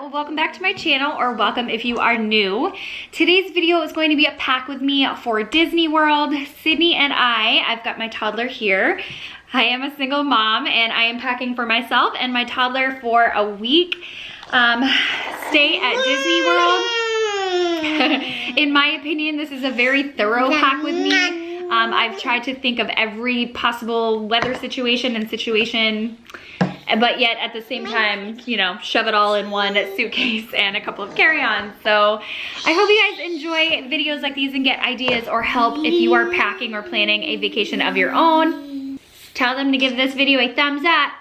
welcome back to my channel, or welcome if you are new. Today's video is going to be a pack with me for Disney World. Sydney and I've got my toddler here. I am a single mom and I am packing for myself and my toddler for a week stay at Disney World. In my opinion, this is a very thorough pack with me. I've tried to think of every possible weather situation and situation, but yet at the same time, you know, shove it all in one suitcase and a couple of carry-ons. So I hope you guys enjoy videos like these and get ideas or help if you are packing or planning a vacation of your own. Tell them to give this video a thumbs up.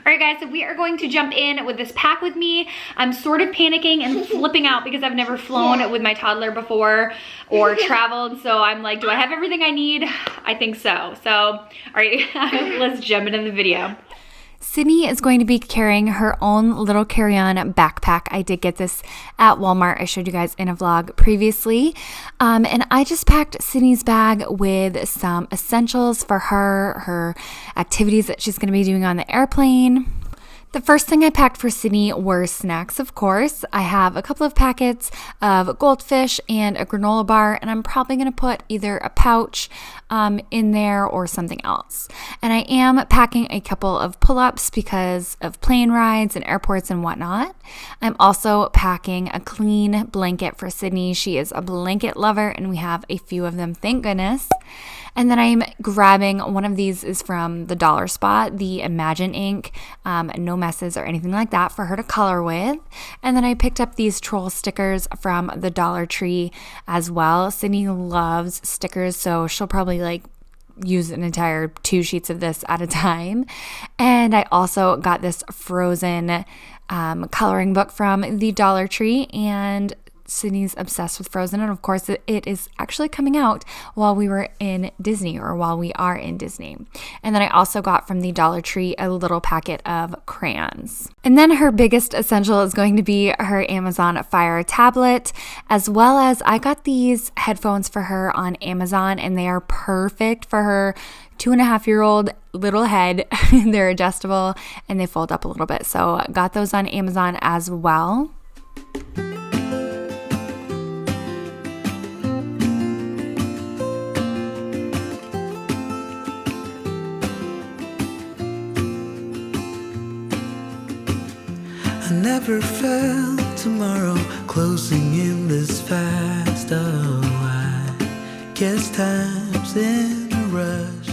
Alright guys, so we are going to jump in with this pack with me. I'm sort of panicking and flipping out because I've never flown with my toddler before or traveled. So I'm like, do I have everything I need? I think so. So, alright, let's jump into the video. Sydney is going to be carrying her own little carry-on backpack. I did get this at Walmart. I showed you guys in a vlog previously. And I just packed Sydney's bag with some essentials for her activities that she's going to be doing on the airplane. The first thing I packed for Sydney were snacks, of course. I have a couple of packets of goldfish and a granola bar, and I'm probably going to put either a pouch in there or something else. And I am packing a couple of pull-ups because of plane rides and airports and whatnot. I'm also packing a clean blanket for Sydney. She is a blanket lover, and we have a few of them, thank goodness. And then I'm grabbing, one of these is from the dollar spot, the Imagine ink, no messes or anything like that for her to color with. And then I picked up these troll stickers from the Dollar Tree as well. Sydney loves stickers, so she'll probably like use an entire 2 sheets of this at a time. And I also got this Frozen coloring book from the Dollar Tree, and Sydney's obsessed with Frozen, and of course it is actually coming out while we were in Disney, or while we are in Disney. And then I also got from the Dollar Tree a little packet of crayons. And then her biggest essential is going to be her Amazon Fire tablet, as well as I got these headphones for her on Amazon, and they are perfect for her 2.5-year-old little head. They're adjustable and they fold up a little bit, so I got those on Amazon as well. I never felt tomorrow closing in this fast. Oh, I guess time's in a rush.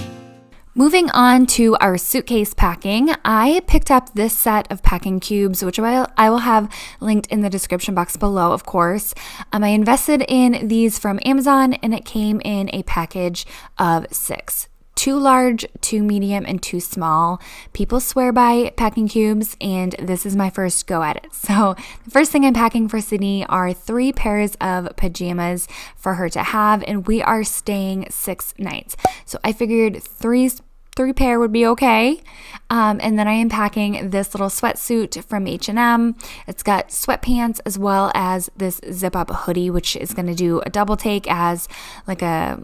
Moving on to our suitcase packing, I picked up this set of packing cubes, which I will have linked in the description box below, of course. I invested in these from Amazon, and it came in a package of 6. 2 large, 2 medium, and 2 small. People swear by packing cubes, and this is my first go at it. So the first thing I'm packing for Sydney are 3 pairs of pajamas for her to have, and we are staying 6 nights. So I figured 3 pair would be okay. And then I am packing this little sweatsuit from H&M. It's got sweatpants as well as this zip-up hoodie, which is going to do a double take as like a,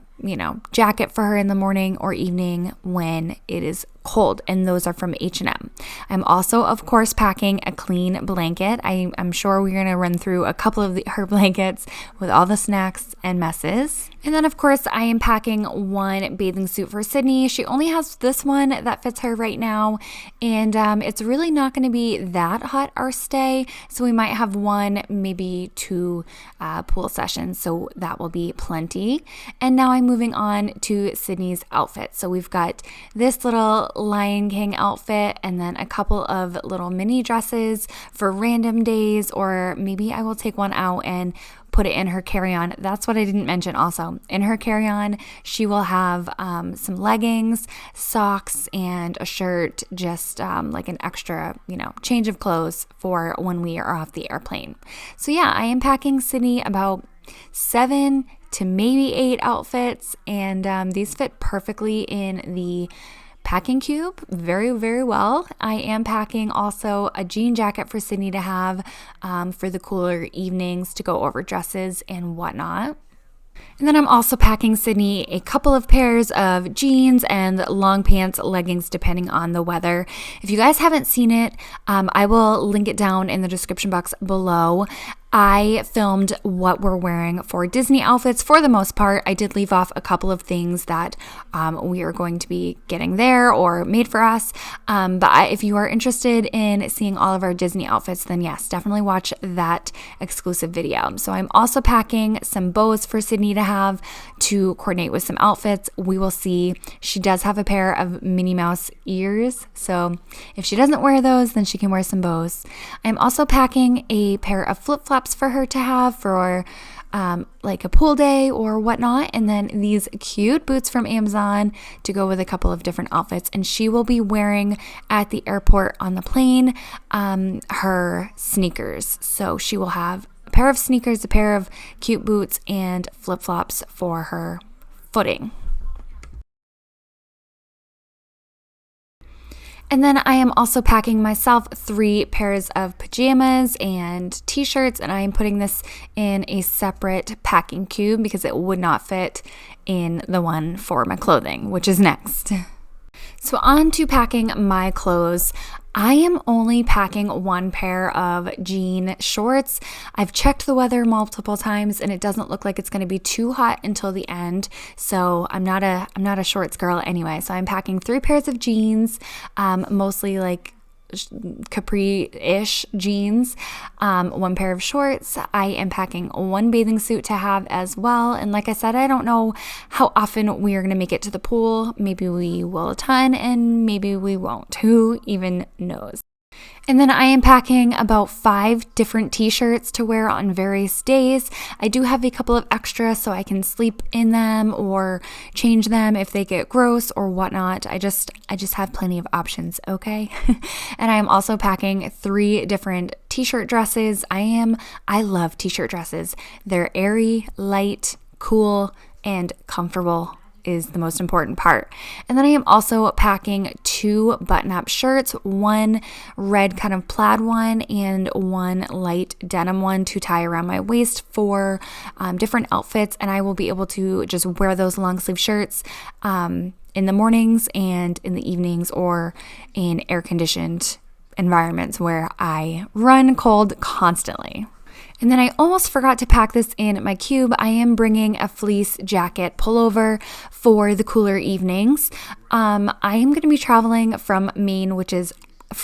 jacket for her in the morning or evening when it is cold, and those are from H&M. I'm also, of course, packing a clean blanket. I'm sure we're going to run through a couple of her blankets with all the snacks and messes. And then, of course, I am packing 1 bathing suit for Sydney. She only has this one that fits her right now, and it's really not going to be that hot our stay, so we might have 1, maybe 2 pool sessions, so that will be plenty. And now I'm moving on to Sydney's outfit. So we've got this little Lion King outfit, and then a couple of little mini dresses for random days, or maybe I will take one out and put it in her carry-on. That's what I didn't mention also. In her carry-on, she will have some leggings, socks, and a shirt, just like an extra, change of clothes for when we are off the airplane. So yeah, I am packing Sydney about 7 to maybe 8 outfits, and these fit perfectly in the packing cube very, very well. I am packing also a jean jacket for Sydney to have for the cooler evenings to go over dresses and whatnot. And then I'm also packing Sydney a couple of pairs of jeans and long pants, leggings, depending on the weather. If you guys haven't seen it, I will link it down in the description box below. I filmed what we're wearing for Disney outfits for the most part. I did leave off a couple of things that we are going to be getting there or made for us. If you are interested in seeing all of our Disney outfits, then yes, definitely watch that exclusive video. So I'm also packing some bows for Sydney to have to coordinate with some outfits. We will see. She does have a pair of Minnie Mouse ears, so if she doesn't wear those, then she can wear some bows. I'm also packing a pair of flip-flops for her to have for like a pool day or whatnot, and then these cute boots from Amazon to go with a couple of different outfits. And she will be wearing at the airport on the plane her sneakers, so she will have a pair of sneakers, a pair of cute boots, and flip-flops for her footing. And then I am also packing myself 3 pairs of pajamas and t-shirts, and I am putting this in a separate packing cube because it would not fit in the one for my clothing, which is next. So on to packing my clothes. I am only packing 1 pair of jean shorts. I've checked the weather multiple times and it doesn't look like it's going to be too hot until the end. So I'm not a shorts girl anyway. So I'm packing 3 pairs of jeans, mostly like capri-ish jeans, 1 pair of shorts. I am packing 1 bathing suit to have as well. And like I said, I don't know how often we are going to make it to the pool. Maybe we will a ton and maybe we won't. Who even knows? And then I am packing about 5 different t-shirts to wear on various days. I do have a couple of extra so I can sleep in them or change them if they get gross or whatnot. I just have plenty of options, okay? And I am also packing 3 different t-shirt dresses. I love t-shirt dresses. They're airy, light, cool, and comfortable is the most important part. And then I am also packing 2 button-up shirts, 1 red kind of plaid one and 1 light denim one to tie around my waist for different outfits. And I will be able to just wear those long sleeve shirts in the mornings and in the evenings or in air-conditioned environments where I run cold constantly. And then I almost forgot to pack this in my cube. I am bringing a fleece jacket pullover for the cooler evenings. I am going to be traveling from Maine, which is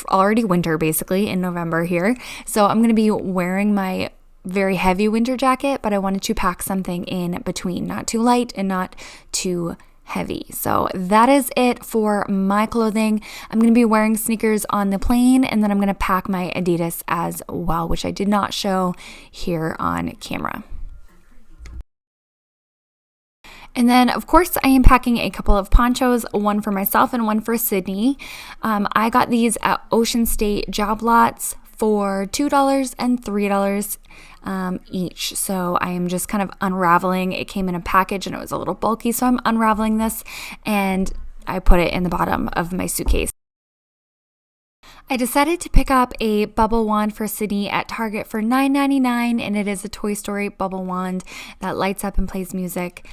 already winter basically in November here. So I'm going to be wearing my very heavy winter jacket, but I wanted to pack something in between, not too light and not too heavy. So that is it for my clothing. I'm going to be wearing sneakers on the plane, and then I'm going to pack my Adidas as well, which I did not show here on camera. And then, of course, I am packing a couple of ponchos, 1 for myself and 1 for Sydney. I got these at Ocean State job lots for $2 and $3 each. So I am just kind of unraveling. It came in a package and it was a little bulky, so I'm unraveling this and I put it in the bottom of my suitcase. I decided to pick up a bubble wand for Sydney at Target for $9.99, and it is a Toy Story bubble wand that lights up and plays music,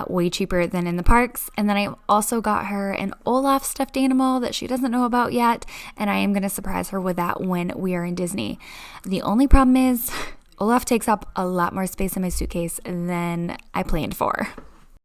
way cheaper than in the parks. And then I also got her an Olaf stuffed animal that she doesn't know about yet, and I am going to surprise her with that when we are in Disney. The only problem is Olaf takes up a lot more space in my suitcase than I planned for.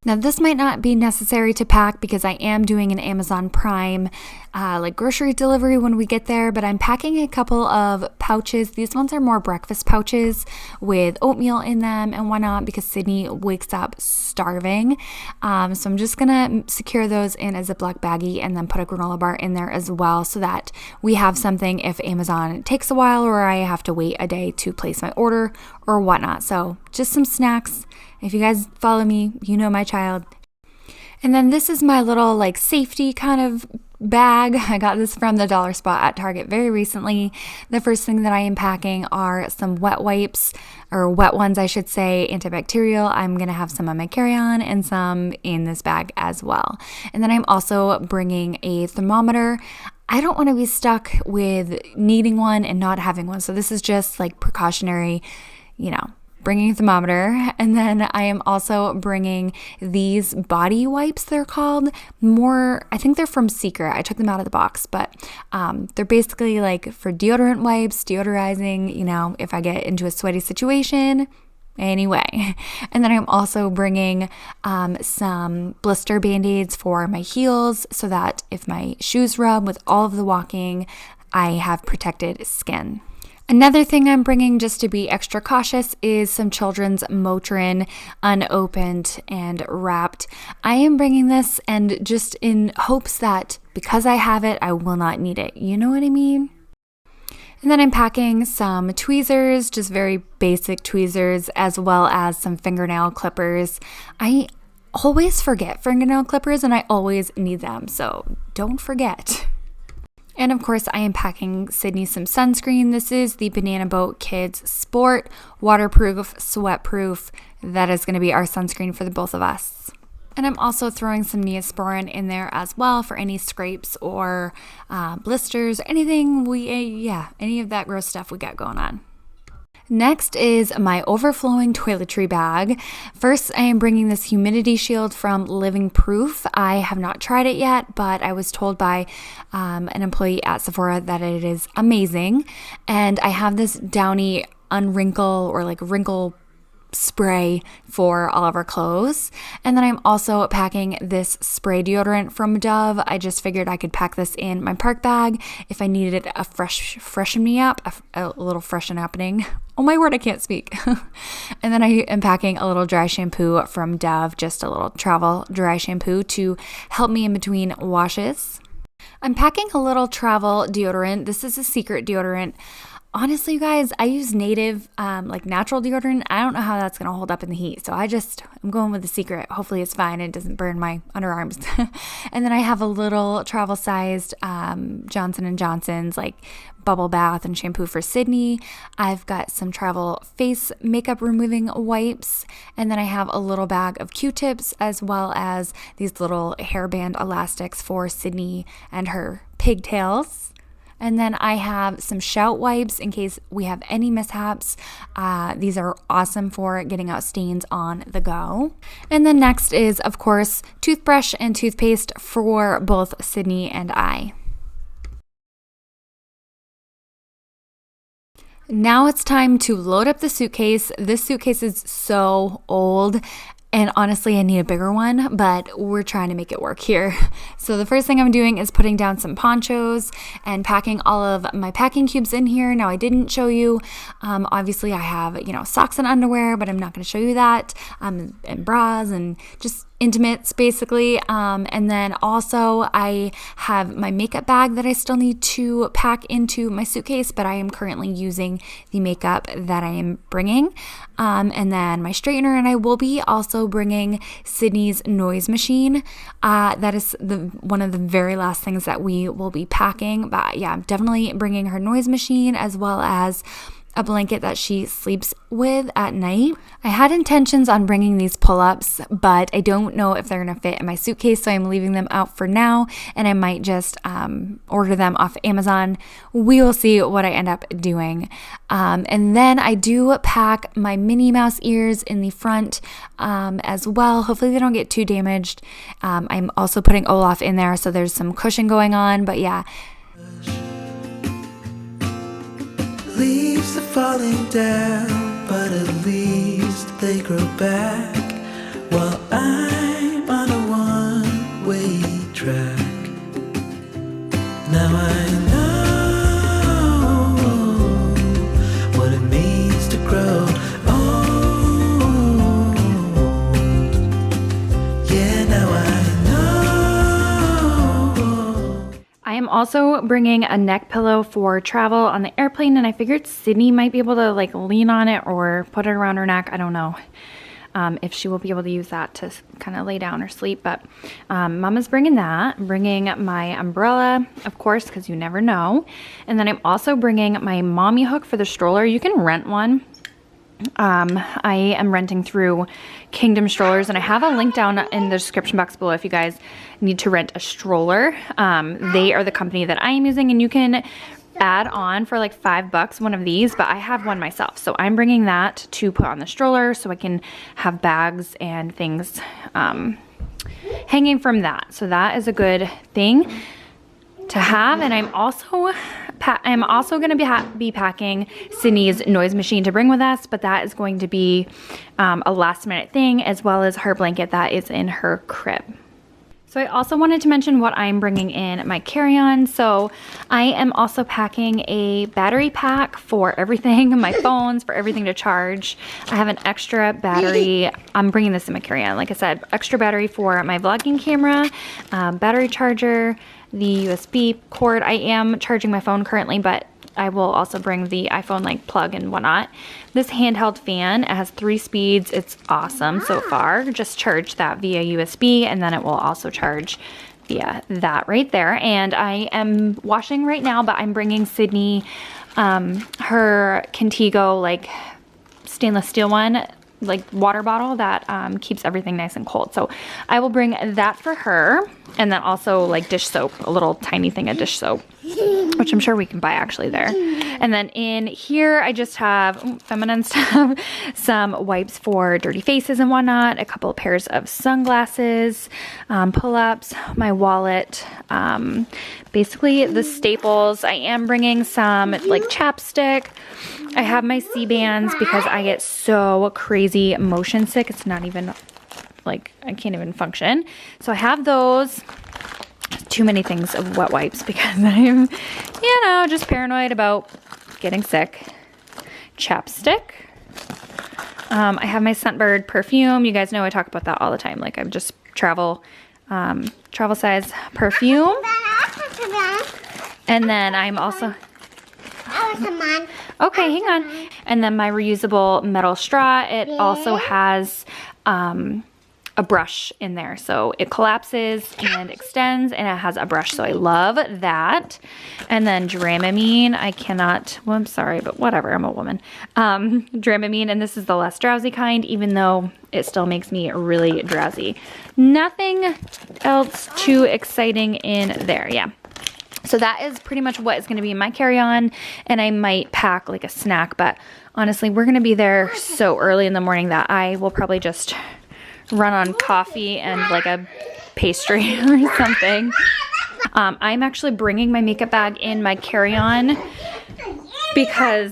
Now, this might not be necessary to pack because I am doing an Amazon Prime like grocery delivery when we get there, but I'm packing a couple of pouches. These ones are more breakfast pouches with oatmeal in them and whatnot because Sydney wakes up starving. So I'm just going to secure those in a Ziploc baggie and then put a granola bar in there as well so that we have something if Amazon takes a while or I have to wait a day to place my order or whatnot. So just some snacks. If you guys follow me, you know my child. And then this is my little like safety kind of bag. I got this from the dollar spot at Target very recently. The first thing that I am packing are some wet wipes, or wet ones I should say, antibacterial. I'm going to have some on my carry-on and some in this bag as well. And then I'm also bringing a thermometer. I don't want to be stuck with needing one and not having one. So this is just like precautionary, bringing a thermometer, and then I am also bringing these body wipes, they're called. I think they're from Secret. I took them out of the box, but they're basically like for deodorant wipes, deodorizing, you know, if I get into a sweaty situation. Anyway, and then I'm also bringing some blister band-aids for my heels so that if my shoes rub with all of the walking, I have protected skin. Another thing I'm bringing just to be extra cautious is some children's Motrin, unopened and wrapped. I am bringing this and just in hopes that because I have it, I will not need it. You know what I mean? And then I'm packing some tweezers, just very basic tweezers, as well as some fingernail clippers. I always forget fingernail clippers and I always need them, so don't forget. And of course, I am packing Sydney some sunscreen. This is the Banana Boat Kids Sport, waterproof, sweatproof. That is going to be our sunscreen for the both of us. And I'm also throwing some Neosporin in there as well for any scrapes or blisters, anything any of that gross stuff we got going on. Next is my overflowing toiletry bag. First, I am bringing this humidity shield from Living Proof. I have not tried it yet, but I was told by an employee at Sephora that it is amazing. And I have this Downy unwrinkle or like wrinkle spray for all of our clothes. And then I'm also packing this spray deodorant from Dove. I just figured I could pack this in my park bag if I needed a freshen me up, a little freshen happening. Oh my word, I can't speak. And then I am packing a little dry shampoo from Dove, just a little travel dry shampoo to help me in between washes. I'm packing a little travel deodorant. This is a Secret deodorant. Honestly, you guys, I use native, like natural deodorant. I don't know how that's going to hold up in the heat. So I'm going with the Secret. Hopefully it's fine. It doesn't burn my underarms. And then I have a little travel sized Johnson & Johnson's like bubble bath and shampoo for Sydney. I've got some travel face makeup removing wipes. And then I have a little bag of Q-tips as well as these little hairband elastics for Sydney and her pigtails. And then I have some shout wipes in case we have any mishaps. These are awesome for getting out stains on the go. And then next is, of course, toothbrush and toothpaste for both Sydney and I. Now it's time to load up the suitcase. This suitcase is so old. And honestly, I need a bigger one, but we're trying to make it work here. So the first thing I'm doing is putting down some ponchos and packing all of my packing cubes in here. Now, I didn't show you, obviously I have, socks and underwear, but I'm not going to show you that, and bras and just intimates basically. And then also I have my makeup bag that I still need to pack into my suitcase, but I am currently using the makeup that I am bringing. And then my straightener, and I will be also bringing Sydney's noise machine. That is one of the very last things that we will be packing. But yeah, I'm definitely bringing her noise machine as well as a blanket that she sleeps with at night. I had intentions on bringing these pull-ups, but I don't know if they're gonna fit in my suitcase, so I'm leaving them out for now, and I might just order them off Amazon. We will see what I end up doing. And then I do pack my Minnie Mouse ears in the front as well. Hopefully they don't get too damaged. I'm also putting Olaf in there, so there's some cushion going on, but yeah. Leaves are falling down, but at least they grow back while I'm on a one-way track. Now I know what it means to grow old. Yeah, now I know. I am also bringing a neck pillow for travel on the airplane, and I figured Sydney might be able to like lean on it or put it around her neck. I don't know if she will be able to use that to kind of lay down or sleep, but Mama's bringing that. I'm bringing my umbrella, of course, because you never know. And then I'm also bringing my mommy hook for the stroller. You can rent one. I am renting through Kingdom Strollers, and I have a link down in the description box below if you guys need to rent a stroller. They are the company that I am using, and you can add on for like $5, one of these, but I have one myself. So I'm bringing that to put on the stroller so I can have bags and things hanging from that. So that is a good thing to have. And I'm also going to be packing Sydney's noise machine to bring with us, but that is going to be a last minute thing, as well as her blanket that is in her crib. So I also wanted to mention what I'm bringing in my carry-on. So I am also packing a battery pack for everything, my phones, for everything to charge. I have an extra battery. I'm bringing this in my carry-on. Like I said, extra battery for my vlogging camera, battery charger, the USB cord. I am charging my phone currently, but I will also bring the iPhone like plug and whatnot. This handheld fan, it has 3 speeds. It's awesome so far. Just charge that via USB and then it will also charge via that right there. And I am washing right now, but I'm bringing Sydney her Contigo like stainless steel one, like water bottle that keeps everything nice and cold. So I will bring that for her. And then also like dish soap, a little tiny thing of dish soap, which I'm sure we can buy actually there. And then in here, I just have feminine stuff, some wipes for dirty faces and whatnot, a couple of pairs of sunglasses, pull-ups, my wallet, basically the staples. I am bringing some like chapstick. I have my C-bands because I get so crazy motion sick. It's not even like, I can't even function. So I have those. Too many things of wet wipes because I'm, you know, just paranoid about getting sick. Chapstick. I have my Scentbird perfume. You guys know I talk about that all the time. Like I'm just travel size perfume. And then I'm also... Okay, hang on. And then my reusable metal straw. It also has a brush in there. So it collapses and extends and it has a brush. So I love that. And then Dramamine, I cannot, well, I'm sorry, but whatever, I'm a woman. Dramamine, and this is the less drowsy kind, even though it still makes me really drowsy. Nothing else too exciting in there, yeah. So that is pretty much what is going to be in my carry-on, and I might pack like a snack, but honestly, we're going to be there so early in the morning that I will probably just run on coffee and like a pastry or something. I'm actually bringing my makeup bag in my carry-on because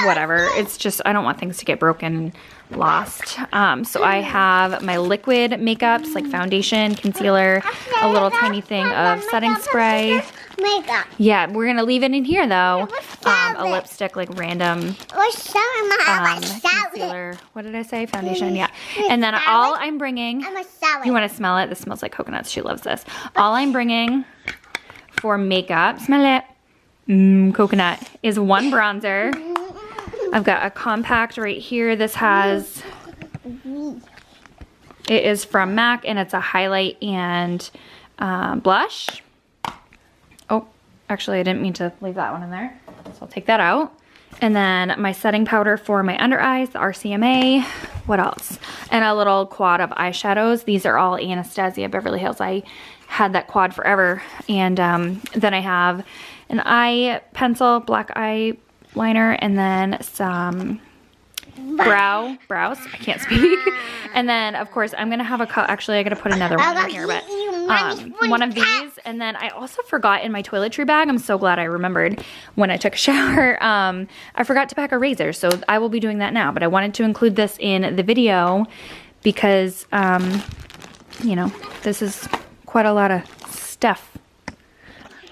whatever, it's just, I don't want things to get broken, lost. So I have my liquid makeups like foundation, concealer, a little tiny thing of setting spray. Makeup. Yeah, we're gonna leave it in here though. A lipstick, like random concealer. What did I say? Foundation. Yeah. And then all I'm bringing. You want to smell it? This smells like coconuts. She loves this. All I'm bringing for makeup, smell it. Coconut is one bronzer. I've got a compact right here. This has. It is from MAC and it's a highlight and blush. Oh, actually I didn't mean to leave that one in there. So I'll take that out. And then my setting powder for my under eyes, the RCMA. What else? And a little quad of eyeshadows. These are all Anastasia Beverly Hills. I had that quad forever. And then I have an eye pencil, black eyeliner, and then some brows. I can't speak. And then of course I'm gonna have actually I gotta put another one in here, but one of these. And then I also forgot in my toiletry bag, I'm so glad I remembered when I took a shower, I forgot to pack a razor, so I will be doing that now. But I wanted to include this in the video because you know, this is quite a lot of stuff.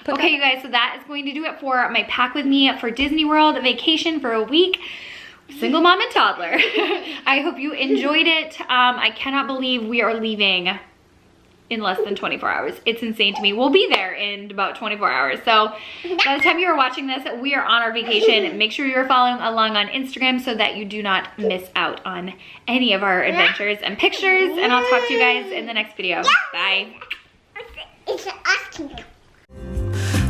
Okay, you guys, so that is going to do it for my pack with me for Disney World vacation for a week. Single mom and toddler. I hope you enjoyed it. I cannot believe we are leaving in less than 24 hours. It's insane to me. We'll be there in about 24 hours. So by the time you are watching this, we are on our vacation. Make sure you're following along on Instagram so that you do not miss out on any of our adventures and pictures. And I'll talk to you guys in the next video. Bye.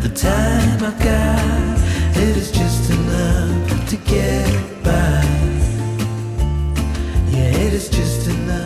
The time I got, it is just enough to get by. Yeah, it is just enough.